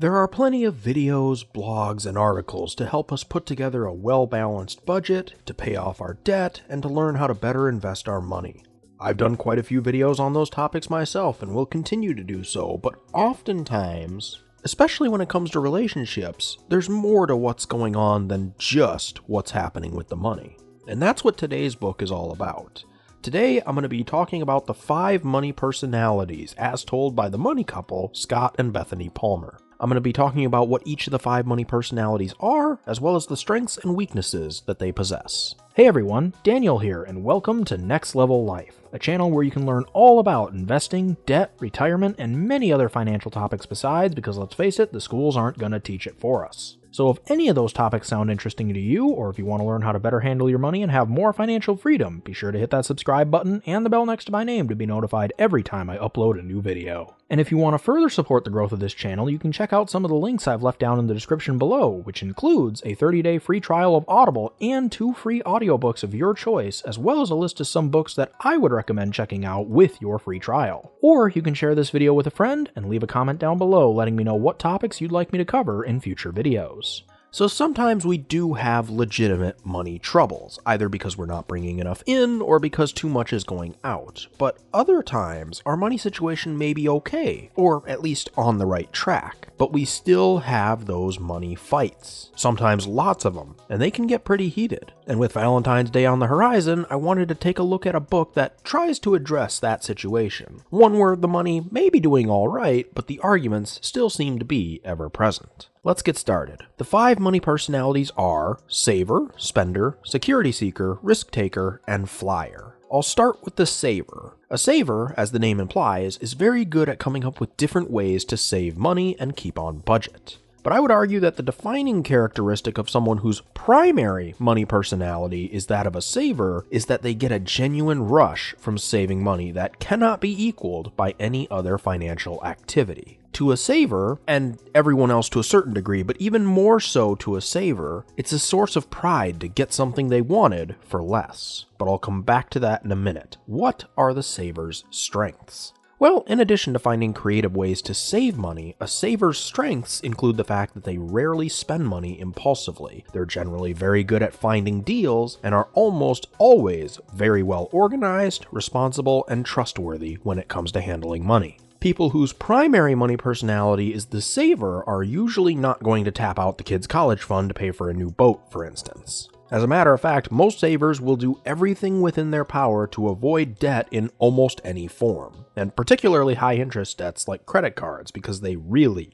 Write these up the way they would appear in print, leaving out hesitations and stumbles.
There are plenty of videos, blogs, and articles to help us put together a well-balanced budget, to pay off our debt, and to learn how to better invest our money. I've done quite a few videos on those topics myself and will continue to do so, but oftentimes, especially when it comes to relationships, there's more to what's going on than just what's happening with the money. And that's what today's book is all about. Today, I'm going to be talking about the 5 money personalities as told by the money couple, Scott and Bethany Palmer. I'm going to be talking about what each of the 5 money personalities are, as well as the strengths and weaknesses that they possess. Hey everyone, Daniel here, and welcome to Next Level Life, a channel where you can learn all about investing, debt, retirement, and many other financial topics besides, because let's face it, the schools aren't going to teach it for us. So if any of those topics sound interesting to you, or if you want to learn how to better handle your money and have more financial freedom, be sure to hit that subscribe button and the bell next to my name to be notified every time I upload a new video. And if you want to further support the growth of this channel, you can check out some of the links I've left down in the description below, which includes a 30-day free trial of Audible and 2 free audiobooks of your choice, as well as a list of some books that I would recommend checking out with your free trial. Or you can share this video with a friend and leave a comment down below letting me know what topics you'd like me to cover in future videos. So sometimes we do have legitimate money troubles, either because we're not bringing enough in or because too much is going out. But other times, our money situation may be okay, or at least on the right track. But we still have those money fights, sometimes lots of them, and they can get pretty heated. And with Valentine's Day on the horizon, I wanted to take a look at a book that tries to address that situation. One where the money may be doing all right, but the arguments still seem to be ever present. Let's get started. The 5 money personalities are saver, spender, security seeker, risk taker, and flyer. I'll start with the saver. A saver, as the name implies, is very good at coming up with different ways to save money and keep on budget. But I would argue that the defining characteristic of someone whose primary money personality is that of a saver is that they get a genuine rush from saving money that cannot be equaled by any other financial activity. To a saver, and everyone else to a certain degree, but even more so to a saver, it's a source of pride to get something they wanted for less. But I'll come back to that in a minute. What are the saver's strengths? Well, in addition to finding creative ways to save money, a saver's strengths include the fact that they rarely spend money impulsively. They're generally very good at finding deals and are almost always very well organized, responsible, and trustworthy when it comes to handling money. People whose primary money personality is the saver are usually not going to tap out the kid's college fund to pay for a new boat, for instance. As a matter of fact, most savers will do everything within their power to avoid debt in almost any form, and particularly high interest debts like credit cards, because they really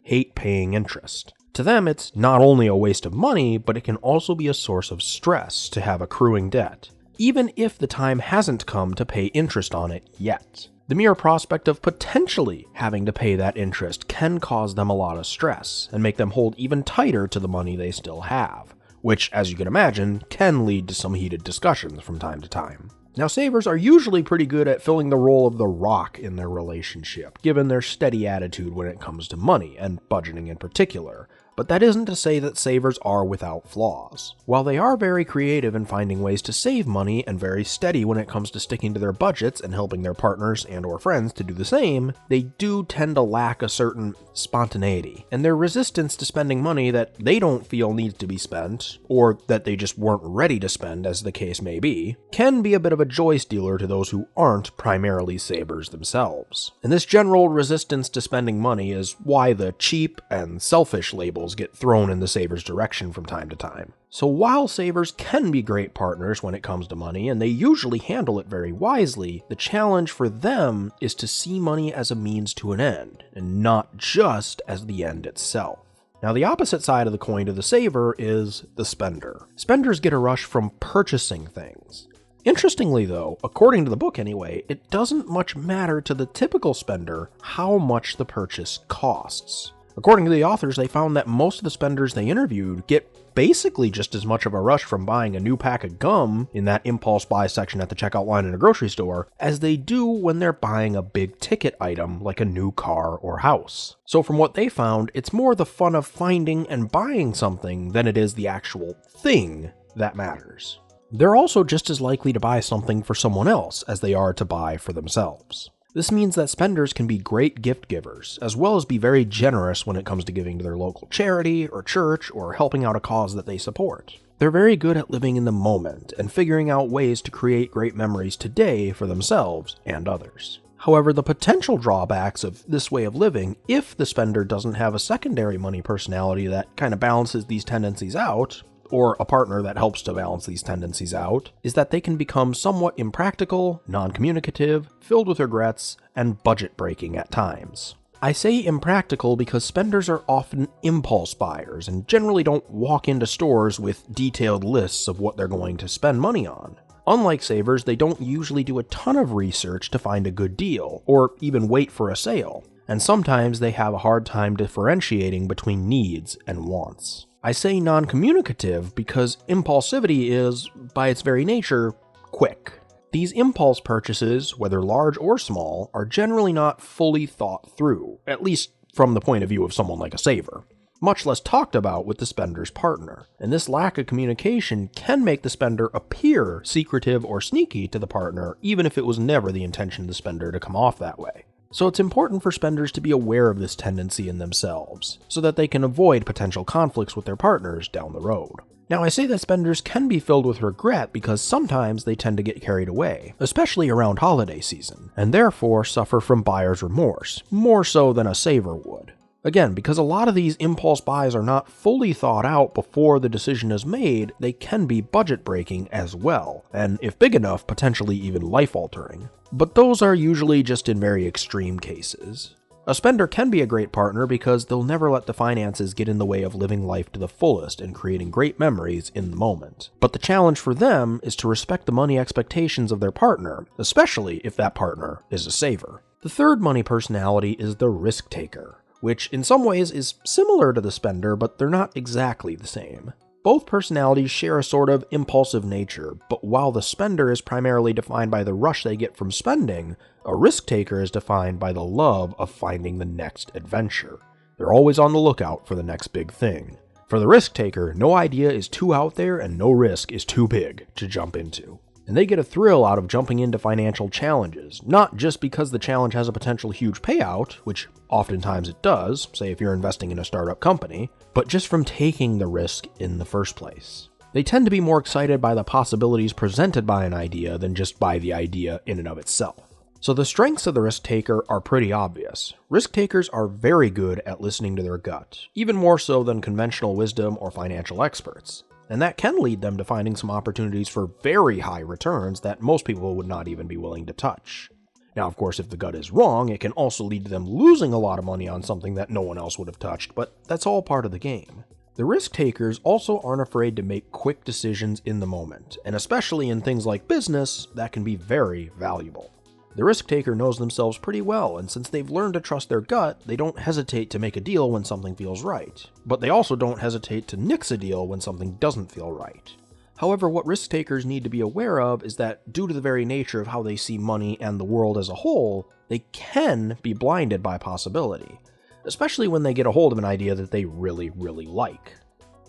hate paying interest. To them, it's not only a waste of money, but it can also be a source of stress to have accruing debt, even if the time hasn't come to pay interest on it yet. The mere prospect of potentially having to pay that interest can cause them a lot of stress and make them hold even tighter to the money they still have, which, as you can imagine, can lead to some heated discussions from time to time. Now, savers are usually pretty good at filling the role of the rock in their relationship, given their steady attitude when it comes to money, and budgeting in particular. But that isn't to say that savers are without flaws. While they are very creative in finding ways to save money and very steady when it comes to sticking to their budgets and helping their partners and or friends to do the same, they do tend to lack a certain spontaneity, and their resistance to spending money that they don't feel needs to be spent, or that they just weren't ready to spend as the case may be, can be a bit of a joy stealer to those who aren't primarily savers themselves. And this general resistance to spending money is why the cheap and selfish labels get thrown in the saver's direction from time to time. So while savers can be great partners when it comes to money, and they usually handle it very wisely, the challenge for them is to see money as a means to an end, and not just as the end itself. Now, the opposite side of the coin to the saver is the spender. Spenders get a rush from purchasing things. Interestingly though, according to the book anyway, it doesn't much matter to the typical spender how much the purchase costs. According to the authors, they found that most of the spenders they interviewed get basically just as much of a rush from buying a new pack of gum in that impulse buy section at the checkout line in a grocery store as they do when they're buying a big ticket item like a new car or house. So from what they found, it's more the fun of finding and buying something than it is the actual thing that matters. They're also just as likely to buy something for someone else as they are to buy for themselves. This means that spenders can be great gift givers, as well as be very generous when it comes to giving to their local charity or church or helping out a cause that they support. They're very good at living in the moment and figuring out ways to create great memories today for themselves and others. However, the potential drawbacks of this way of living, if the spender doesn't have a secondary money personality that kind of balances these tendencies out, or a partner that helps to balance these tendencies out, is that they can become somewhat impractical, non-communicative, filled with regrets, and budget-breaking at times. I say impractical because spenders are often impulse buyers and generally don't walk into stores with detailed lists of what they're going to spend money on. Unlike savers, they don't usually do a ton of research to find a good deal, or even wait for a sale, and sometimes they have a hard time differentiating between needs and wants. I say non-communicative because impulsivity is, by its very nature, quick. These impulse purchases, whether large or small, are generally not fully thought through, at least from the point of view of someone like a saver, much less talked about with the spender's partner, and this lack of communication can make the spender appear secretive or sneaky to the partner, even if it was never the intention of the spender to come off that way. So it's important for spenders to be aware of this tendency in themselves, so that they can avoid potential conflicts with their partners down the road. Now, I say that spenders can be filled with regret because sometimes they tend to get carried away, especially around holiday season, and therefore suffer from buyer's remorse, more so than a saver would. Again, because a lot of these impulse buys are not fully thought out before the decision is made, they can be budget-breaking as well, and if big enough, potentially even life-altering. But those are usually just in very extreme cases. A spender can be a great partner because they'll never let the finances get in the way of living life to the fullest and creating great memories in the moment. But the challenge for them is to respect the money expectations of their partner, especially if that partner is a saver. The third money personality is the risk taker, which in some ways is similar to the spender, but they're not exactly the same. Both personalities share a sort of impulsive nature, but while the spender is primarily defined by the rush they get from spending, a risk taker is defined by the love of finding the next adventure. They're always on the lookout for the next big thing. For the risk taker, no idea is too out there and no risk is too big to jump into. And they get a thrill out of jumping into financial challenges, not just because the challenge has a potential huge payout, which oftentimes it does, say if you're investing in a startup company, but just from taking the risk in the first place. They tend to be more excited by the possibilities presented by an idea than just by the idea in and of itself. So the strengths of the risk taker are pretty obvious. Risk takers are very good at listening to their gut, even more so than conventional wisdom or financial experts. And that can lead them to finding some opportunities for very high returns that most people would not even be willing to touch. Now, of course, if the gut is wrong, it can also lead to them losing a lot of money on something that no one else would have touched, but that's all part of the game. The risk takers also aren't afraid to make quick decisions in the moment, and especially in things like business, that can be very valuable. The risk taker knows themselves pretty well, and since they've learned to trust their gut, they don't hesitate to make a deal when something feels right. But they also don't hesitate to nix a deal when something doesn't feel right. However, what risk takers need to be aware of is that due to the very nature of how they see money and the world as a whole, they can be blinded by possibility, especially when they get a hold of an idea that they really, really like.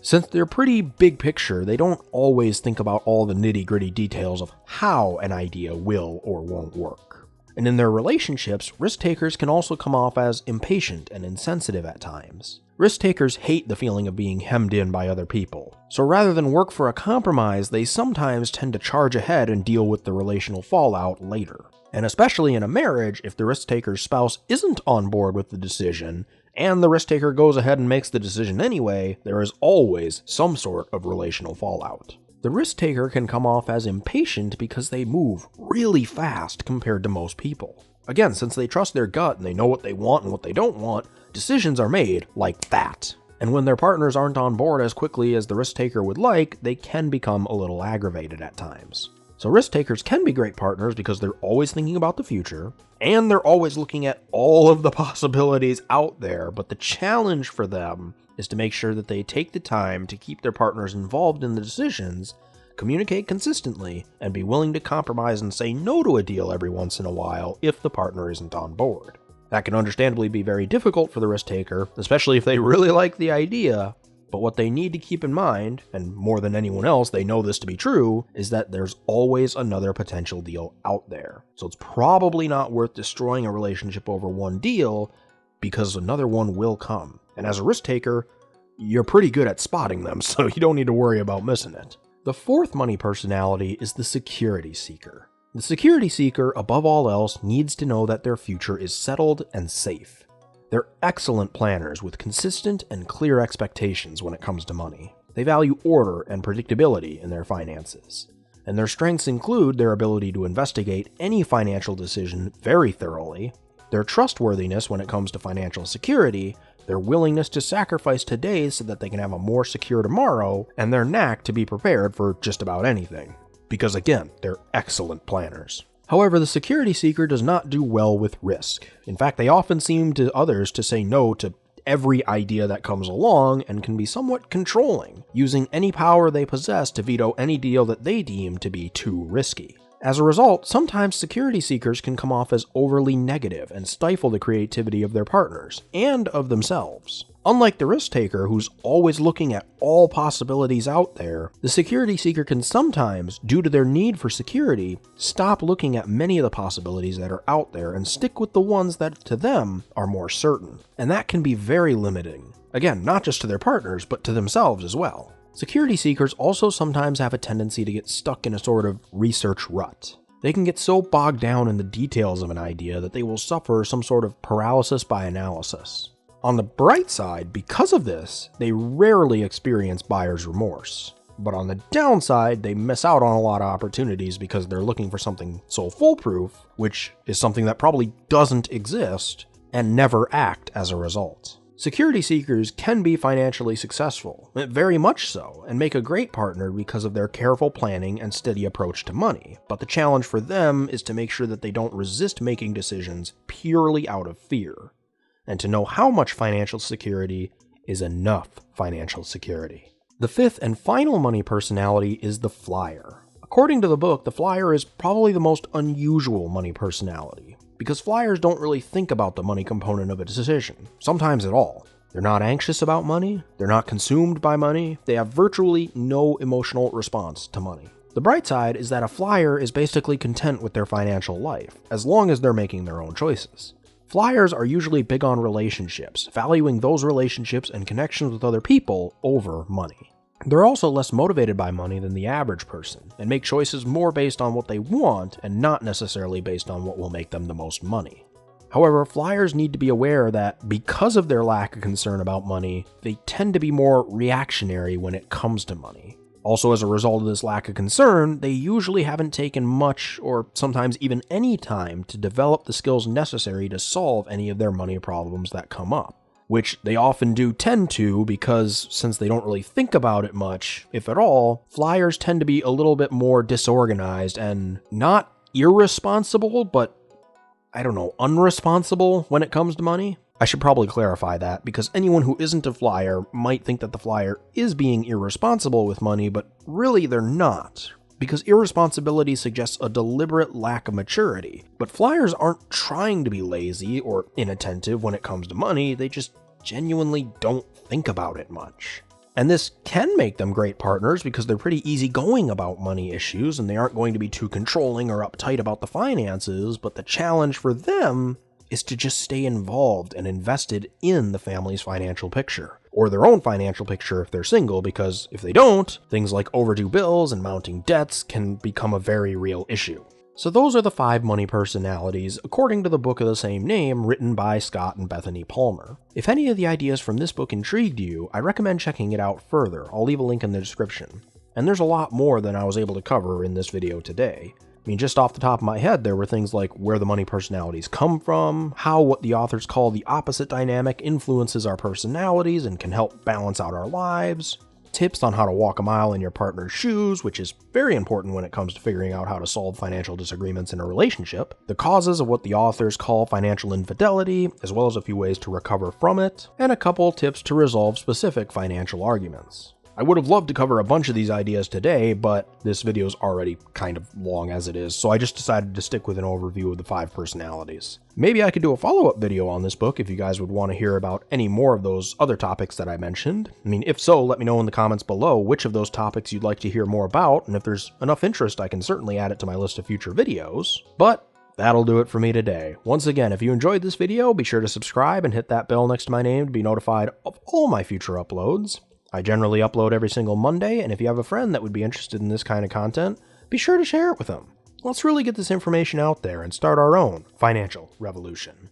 Since they're pretty big picture, they don't always think about all the nitty-gritty details of how an idea will or won't work. And in their relationships, risk takers can also come off as impatient and insensitive at times. Risk takers hate the feeling of being hemmed in by other people, so rather than work for a compromise, they sometimes tend to charge ahead and deal with the relational fallout later. And especially in a marriage, if the risk taker's spouse isn't on board with the decision, and the risk taker goes ahead and makes the decision anyway, there is always some sort of relational fallout. The risk taker can come off as impatient because they move really fast compared to most people. Again, since they trust their gut and they know what they want and what they don't want, decisions are made like that. And when their partners aren't on board as quickly as the risk taker would like, they can become a little aggravated at times. So risk takers can be great partners because they're always thinking about the future, and they're always looking at all of the possibilities out there, but the challenge for them is to make sure that they take the time to keep their partners involved in the decisions, communicate consistently, and be willing to compromise and say no to a deal every once in a while if the partner isn't on board. That can understandably be very difficult for the risk taker, especially if they really like the idea, But what they need to keep in mind, and more than anyone else they know this to be true, is that there's always another potential deal out there. So it's probably not worth destroying a relationship over one deal, because another one will come. And as a risk taker, you're pretty good at spotting them, so you don't need to worry about missing it. The fourth money personality is the security seeker. The security seeker, above all else, needs to know that their future is settled and safe. They're excellent planners with consistent and clear expectations when it comes to money. They value order and predictability in their finances. And their strengths include their ability to investigate any financial decision very thoroughly, their trustworthiness when it comes to financial security, their willingness to sacrifice today so that they can have a more secure tomorrow, and their knack to be prepared for just about anything. Because again, they're excellent planners. However, the security seeker does not do well with risk. In fact, they often seem to others to say no to every idea that comes along and can be somewhat controlling, using any power they possess to veto any deal that they deem to be too risky. As a result, sometimes security seekers can come off as overly negative and stifle the creativity of their partners and of themselves. Unlike the risk taker, who's always looking at all possibilities out there, the security seeker can sometimes, due to their need for security, stop looking at many of the possibilities that are out there and stick with the ones that, to them, are more certain. And that can be very limiting. Again, not just to their partners, but to themselves as well. Security seekers also sometimes have a tendency to get stuck in a sort of research rut. They can get so bogged down in the details of an idea that they will suffer some sort of paralysis by analysis. On the bright side, because of this, they rarely experience buyer's remorse. But on the downside, they miss out on a lot of opportunities because they're looking for something so foolproof, which is something that probably doesn't exist, and never act as a result. Security seekers can be financially successful, very much so, and make a great partner because of their careful planning and steady approach to money. But the challenge for them is to make sure that they don't resist making decisions purely out of fear, and to know how much financial security is enough financial security. The fifth and final money personality is the flyer. According to the book, the flyer is probably the most unusual money personality, because flyers don't really think about the money component of a decision, sometimes at all. They're not anxious about money, they're not consumed by money, they have virtually no emotional response to money. The bright side is that a flyer is basically content with their financial life, as long as they're making their own choices. Flyers are usually big on relationships, valuing those relationships and connections with other people over money. They're also less motivated by money than the average person, and make choices more based on what they want and not necessarily based on what will make them the most money. However, flyers need to be aware that because of their lack of concern about money, they tend to be more reactionary when it comes to money. Also, as a result of this lack of concern, they usually haven't taken much or sometimes even any time to develop the skills necessary to solve any of their money problems that come up. Which they often do tend to, because since they don't really think about it much, if at all, flyers tend to be a little bit more disorganized and not irresponsible, but unresponsible when it comes to money. I should probably clarify that, because anyone who isn't a flyer might think that the flyer is being irresponsible with money, but really they're not. Because irresponsibility suggests a deliberate lack of maturity. But flyers aren't trying to be lazy or inattentive when it comes to money, they just genuinely don't think about it much. And this can make them great partners because they're pretty easygoing about money issues and they aren't going to be too controlling or uptight about the finances, but the challenge for them is to just stay involved and invested in the family's financial picture. Or their own financial picture if they're single, because if they don't, things like overdue bills and mounting debts can become a very real issue. So those are the 5 money personalities, according to the book of the same name, written by Scott and Bethany Palmer. If any of the ideas from this book intrigued you, I recommend checking it out further. I'll leave a link in the description. And there's a lot more than I was able to cover in this video today. I mean, just off the top of my head, there were things like where the money personalities come from, how what the authors call the opposite dynamic influences our personalities and can help balance out our lives, tips on how to walk a mile in your partner's shoes, which is very important when it comes to figuring out how to solve financial disagreements in a relationship, the causes of what the authors call financial infidelity, as well as a few ways to recover from it, and a couple tips to resolve specific financial arguments. I would have loved to cover a bunch of these ideas today, but this video is already kind of long as it is, so I just decided to stick with an overview of the 5 personalities. Maybe I could do a follow-up video on this book if you guys would want to hear about any more of those other topics that I mentioned. I mean, if so, let me know in the comments below which of those topics you'd like to hear more about, and if there's enough interest, I can certainly add it to my list of future videos. But that'll do it for me today. Once again, if you enjoyed this video, be sure to subscribe and hit that bell next to my name to be notified of all my future uploads. I generally upload every single Monday, and if you have a friend that would be interested in this kind of content, be sure to share it with them. Let's really get this information out there and start our own financial revolution.